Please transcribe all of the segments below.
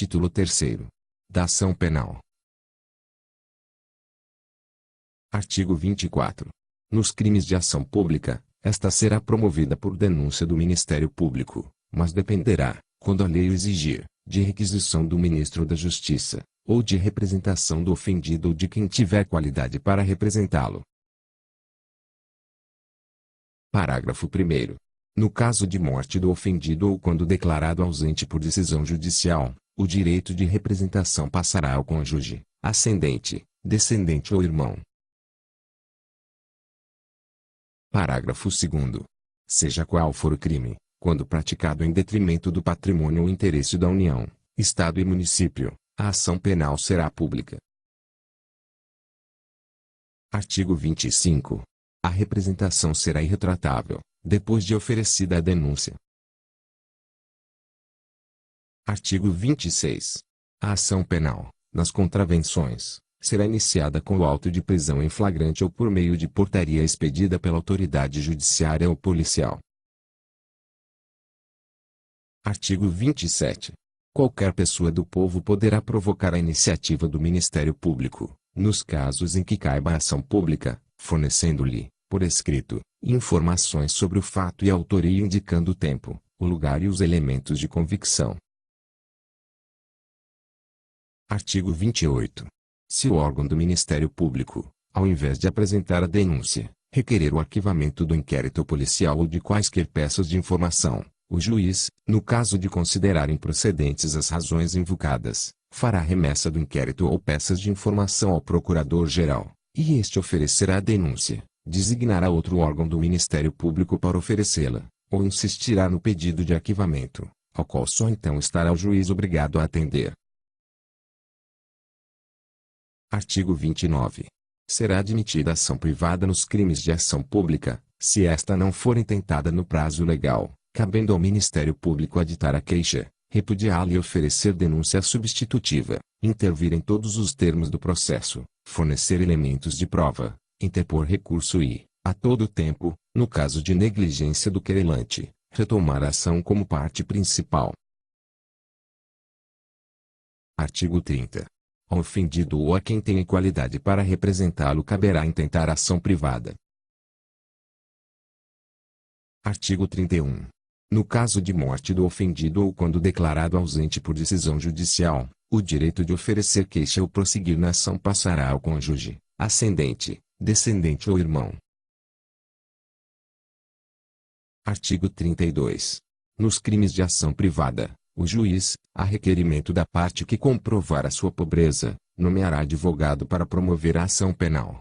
Título 3º. Da ação penal. Artigo 24. Nos crimes de ação pública, esta será promovida por denúncia do Ministério Público, mas dependerá, quando a lei o exigir, de requisição do Ministro da Justiça, ou de representação do ofendido ou de quem tiver qualidade para representá-lo. Parágrafo 1º. No caso de morte do ofendido ou quando declarado ausente por decisão judicial, o direito de representação passará ao cônjuge, ascendente, descendente ou irmão. Parágrafo 2º. Seja qual for o crime, quando praticado em detrimento do patrimônio ou interesse da União, Estado e município, a ação penal será pública. Artigo 25. A representação será irretratável, depois de oferecida a denúncia. Artigo 26. A ação penal, nas contravenções, será iniciada com o auto de prisão em flagrante ou por meio de portaria expedida pela autoridade judiciária ou policial. Artigo 27. Qualquer pessoa do povo poderá provocar a iniciativa do Ministério Público, nos casos em que caiba a ação pública, fornecendo-lhe, por escrito, informações sobre o fato e a autoria indicando o tempo, o lugar e os elementos de convicção. Artigo 28. Se o órgão do Ministério Público, ao invés de apresentar a denúncia, requerer o arquivamento do inquérito policial ou de quaisquer peças de informação, o juiz, no caso de considerar improcedentes as razões invocadas, fará remessa do inquérito ou peças de informação ao Procurador-Geral, e este oferecerá a denúncia, designará outro órgão do Ministério Público para oferecê-la, ou insistirá no pedido de arquivamento, ao qual só então estará o juiz obrigado a atender. Artigo 29. Será admitida ação privada nos crimes de ação pública, se esta não for intentada no prazo legal, cabendo ao Ministério Público aditar a queixa, repudiá-la e oferecer denúncia substitutiva, intervir em todos os termos do processo, fornecer elementos de prova, interpor recurso e, a todo tempo, no caso de negligência do querelante, retomar a ação como parte principal. Artigo 30. Ao ofendido ou a quem tenha qualidade para representá-lo caberá intentar ação privada. Artigo 31. No caso de morte do ofendido ou quando declarado ausente por decisão judicial, o direito de oferecer queixa ou prosseguir na ação passará ao cônjuge, ascendente, descendente ou irmão. Artigo 32. Nos crimes de ação privada, o juiz, a requerimento da parte que comprovar a sua pobreza, nomeará advogado para promover a ação penal.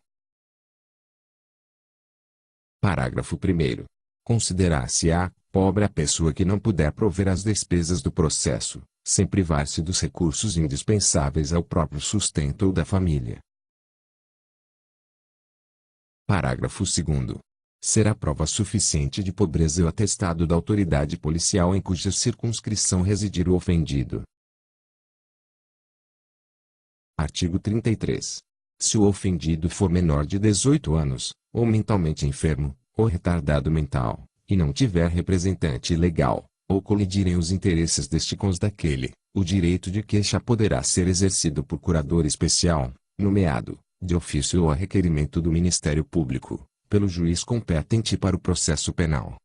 Parágrafo 1º. Considerar-se-á pobre a pessoa que não puder prover as despesas do processo, sem privar-se dos recursos indispensáveis ao próprio sustento ou da família. Parágrafo 2º. Será prova suficiente de pobreza o atestado da autoridade policial em cuja circunscrição residir o ofendido. Artigo 33. Se o ofendido for menor de 18 anos, ou mentalmente enfermo, ou retardado mental, e não tiver representante legal, ou colidirem os interesses deste com os daquele, o direito de queixa poderá ser exercido por curador especial, nomeado, de ofício ou a requerimento do Ministério Público, pelo juiz competente para o processo penal.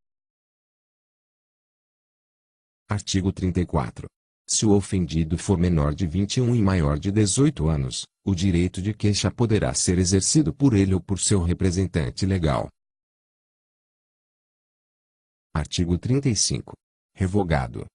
Artigo 34. Se o ofendido for menor de 21 e maior de 18 anos, o direito de queixa poderá ser exercido por ele ou por seu representante legal. Artigo 35. Revogado.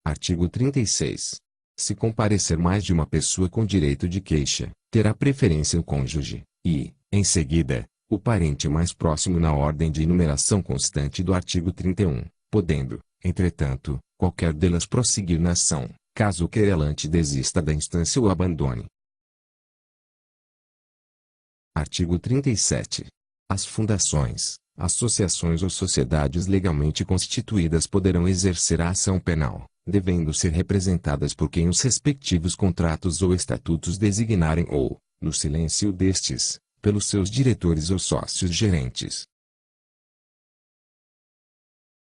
Artigo 36. Se comparecer mais de uma pessoa com direito de queixa, terá preferência o cônjuge, e, em seguida, o parente mais próximo na ordem de enumeração constante do artigo 31, podendo, entretanto, qualquer delas prosseguir na ação, caso o querelante desista da instância ou abandone. Artigo 37. As fundações, associações ou sociedades legalmente constituídas poderão exercer a ação penal, devendo ser representadas por quem os respectivos contratos ou estatutos designarem ou, no silêncio destes, pelos seus diretores ou sócios gerentes.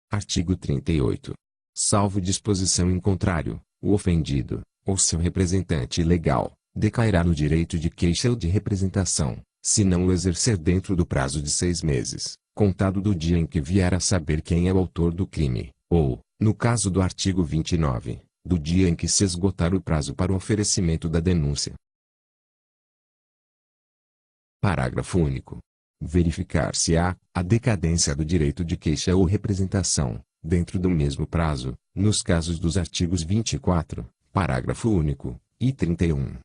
Artigo 38. salvo disposição em contrário, o ofendido, ou seu representante legal, decairá no direito de queixa ou de representação, se não o exercer dentro do prazo de 6 meses, contado do dia em que vier a saber quem é o autor do crime, ou, no caso do artigo 29, do dia em que se esgotar o prazo para o oferecimento da denúncia. Parágrafo único. Verificar-se-á a decadência do direito de queixa ou representação, dentro do mesmo prazo, nos casos dos artigos 24, parágrafo único, e 31.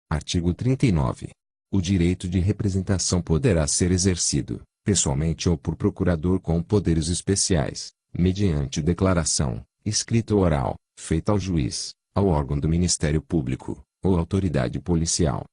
Artigo 39. O direito de representação poderá ser exercido, pessoalmente ou por procurador com poderes especiais, mediante declaração, escrita ou oral, feita ao juiz, ao órgão do Ministério Público, ou autoridade policial.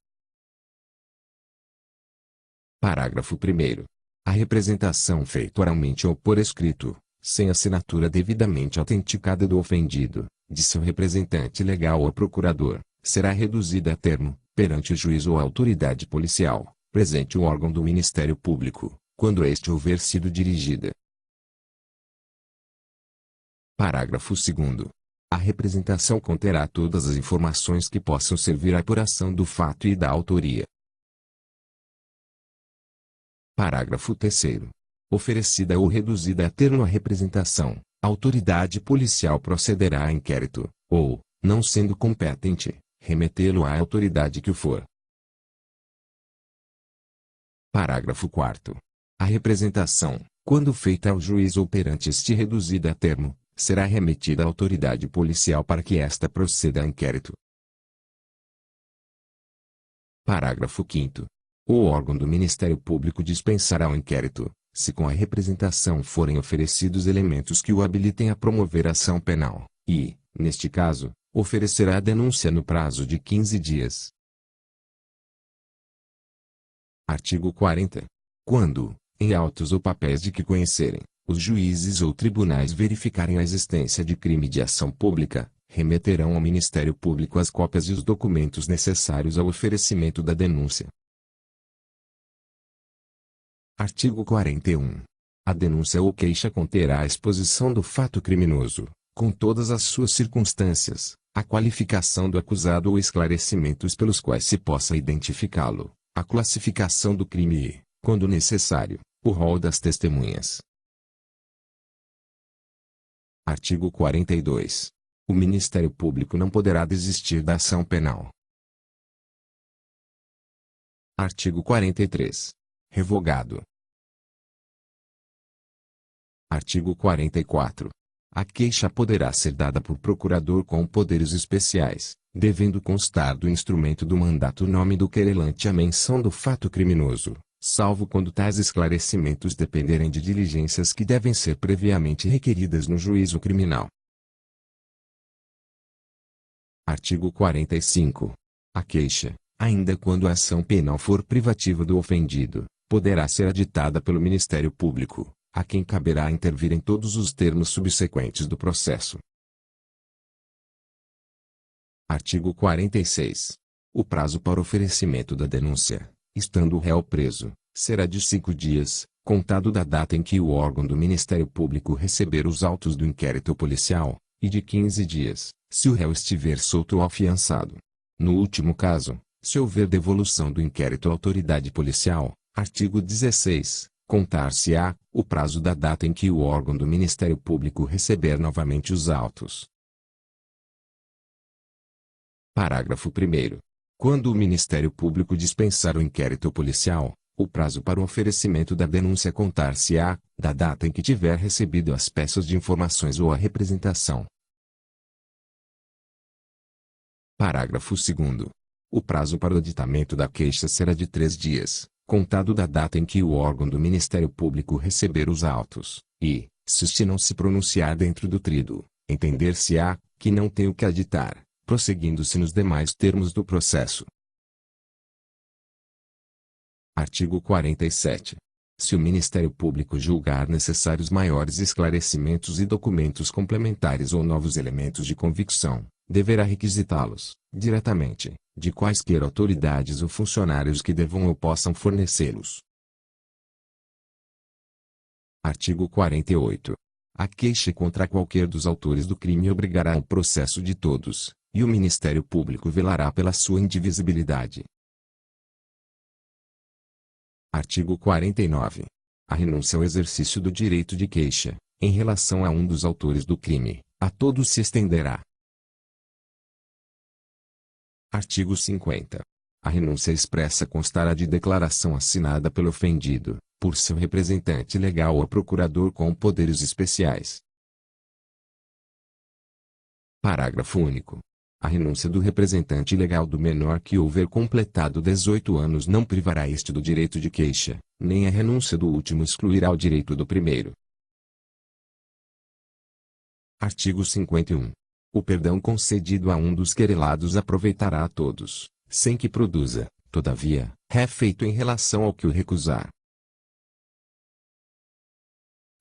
Parágrafo 1º. A representação feita oralmente ou por escrito, sem assinatura devidamente autenticada do ofendido, de seu representante legal ou procurador, será reduzida a termo, perante o juiz ou autoridade policial, presente o órgão do Ministério Público, quando este houver sido dirigida. Parágrafo 2º. A representação conterá todas as informações que possam servir à apuração do fato e da autoria. Parágrafo 3º. Oferecida ou reduzida a termo a representação, a autoridade policial procederá a inquérito, ou, não sendo competente, remetê-lo à autoridade que o for. Parágrafo 4º. A representação, quando feita ao juiz ou perante este reduzida a termo, será remetida à autoridade policial para que esta proceda a inquérito. Parágrafo 5º. O órgão do Ministério Público dispensará o inquérito, se com a representação forem oferecidos elementos que o habilitem a promover ação penal, e, neste caso, oferecerá a denúncia no prazo de 15 dias. Artigo 40. Quando, em autos ou papéis de que conhecerem, os juízes ou tribunais verificarem a existência de crime de ação pública, remeterão ao Ministério Público as cópias e os documentos necessários ao oferecimento da denúncia. Artigo 41. A denúncia ou queixa conterá a exposição do fato criminoso, com todas as suas circunstâncias, a qualificação do acusado ou esclarecimentos pelos quais se possa identificá-lo, a classificação do crime e, quando necessário, o rol das testemunhas. Artigo 42. O Ministério Público não poderá desistir da ação penal. Artigo 43. Revogado. Artigo 44. A queixa poderá ser dada por procurador com poderes especiais, devendo constar do instrumento do mandato o nome do querelante e a menção do fato criminoso, salvo quando tais esclarecimentos dependerem de diligências que devem ser previamente requeridas no juízo criminal. Artigo 45. A queixa, ainda quando a ação penal for privativa do ofendido, poderá ser aditada pelo Ministério Público, a quem caberá intervir em todos os termos subsequentes do processo. Artigo 46. O prazo para oferecimento da denúncia, estando o réu preso, será de 5 dias, contado da data em que o órgão do Ministério Público receber os autos do inquérito policial, e de 15 dias, se o réu estiver solto ou afiançado. No último caso, se houver devolução do inquérito à autoridade policial, artigo 16, contar-se-á o prazo da data em que o órgão do Ministério Público receber novamente os autos. Parágrafo 1º. Quando o Ministério Público dispensar o inquérito policial, o prazo para o oferecimento da denúncia contar-se-á da data em que tiver recebido as peças de informações ou a representação. Parágrafo 2º. O prazo para o aditamento da queixa será de 3 dias, contado da data em que o órgão do Ministério Público receber os autos, e, se este não se pronunciar dentro do tríduo, entender-se-á que não tem o que aditar, prosseguindo-se nos demais termos do processo. Artigo 47. Se o Ministério Público julgar necessários maiores esclarecimentos e documentos complementares ou novos elementos de convicção, deverá requisitá-los, diretamente, de quaisquer autoridades ou funcionários que devam ou possam fornecê-los. Artigo 48. A queixa contra qualquer dos autores do crime obrigará ao processo de todos, e o Ministério Público velará pela sua indivisibilidade. Artigo 49. A renúncia ao exercício do direito de queixa, em relação a um dos autores do crime, a todos se estenderá. Artigo 50. A renúncia expressa constará de declaração assinada pelo ofendido, por seu representante legal ou procurador com poderes especiais. Parágrafo único. A renúncia do representante legal do menor que houver completado 18 anos não privará este do direito de queixa, nem a renúncia do último excluirá o direito do primeiro. Artigo 51. O perdão concedido a um dos querelados aproveitará a todos, sem que produza, todavia, refeito em relação ao que o recusar.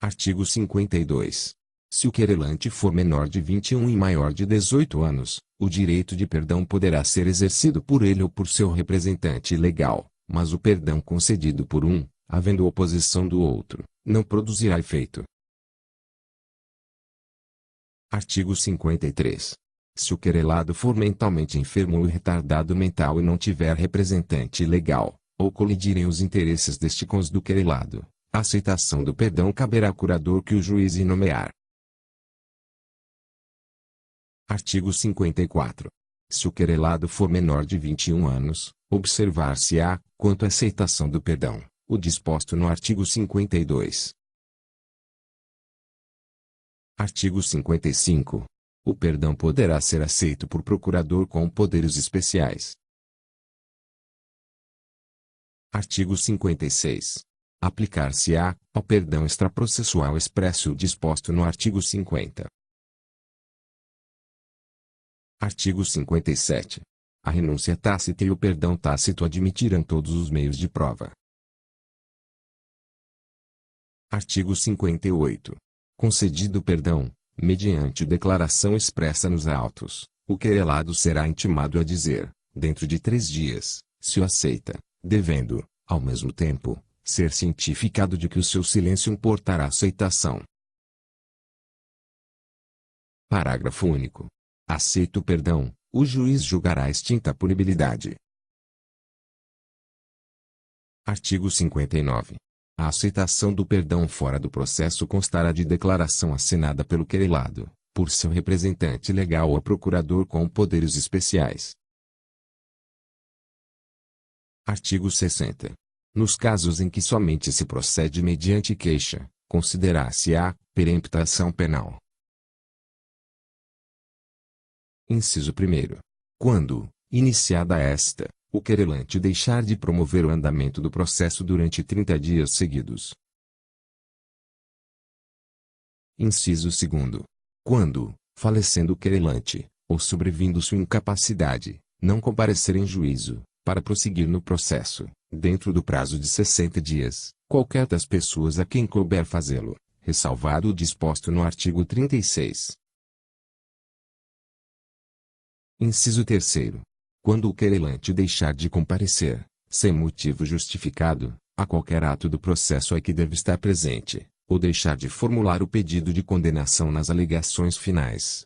Artigo 52. Se o querelante for menor de 21 e maior de 18 anos, o direito de perdão poderá ser exercido por ele ou por seu representante legal, mas o perdão concedido por um, havendo oposição do outro, não produzirá efeito. Artigo 53. Se o querelado for mentalmente enfermo ou retardado mental e não tiver representante legal, ou colidirem os interesses deste com os do querelado, a aceitação do perdão caberá ao curador que o juiz nomear. Artigo 54. Se o querelado for menor de 21 anos, observar-se-á, quanto à aceitação do perdão, o disposto no artigo 52. Artigo 55. O perdão poderá ser aceito por procurador com poderes especiais. Artigo 56. Aplicar-se-á, ao perdão extraprocessual expresso o disposto no artigo 50. Artigo 57. A renúncia tácita e o perdão tácito admitirão todos os meios de prova. Artigo 58. Concedido o perdão, mediante declaração expressa nos autos, o querelado será intimado a dizer, dentro de 3 dias, se o aceita, devendo, ao mesmo tempo, ser cientificado de que o seu silêncio importará a aceitação. Parágrafo único. Aceito o perdão, o juiz julgará extinta a punibilidade. Artigo 59. A aceitação do perdão fora do processo constará de declaração assinada pelo querelado, por seu representante legal ou procurador com poderes especiais. Artigo 60. Nos casos em que somente se procede mediante queixa, considerar-se-á perempta ação penal. Inciso 1. Quando, iniciada esta, o querelante deixar de promover o andamento do processo durante 30 dias seguidos. Inciso 2. Quando, falecendo o querelante, ou sobrevindo sua incapacidade, não comparecer em juízo, para prosseguir no processo, dentro do prazo de 60 dias, qualquer das pessoas a quem couber fazê-lo, ressalvado o disposto no artigo 36. Inciso 3. Quando o querelante deixar de comparecer, sem motivo justificado, a qualquer ato do processo a que deve estar presente, ou deixar de formular o pedido de condenação nas alegações finais.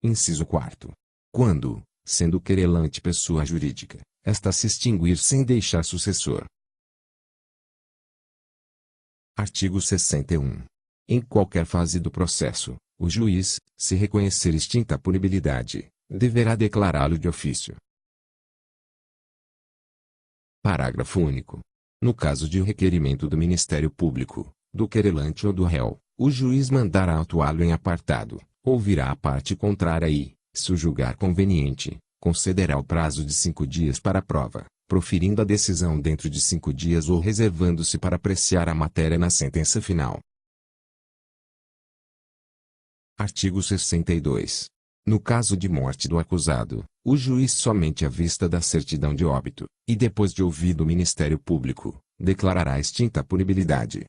Inciso 4. Quando, sendo o querelante pessoa jurídica, esta se extinguir sem deixar sucessor. Artigo 61. Em qualquer fase do processo, o juiz, se reconhecer extinta a punibilidade, deverá declará-lo de ofício. Parágrafo único. No caso de requerimento do Ministério Público, do querelante ou do réu, o juiz mandará autuá-lo em apartado, ouvirá a parte contrária e, se o julgar conveniente, concederá o prazo de 5 dias para a prova, proferindo a decisão dentro de 5 dias ou reservando-se para apreciar a matéria na sentença final. Artigo 62. No caso de morte do acusado, o juiz somente à vista da certidão de óbito, e depois de ouvido o Ministério Público, declarará extinta a punibilidade.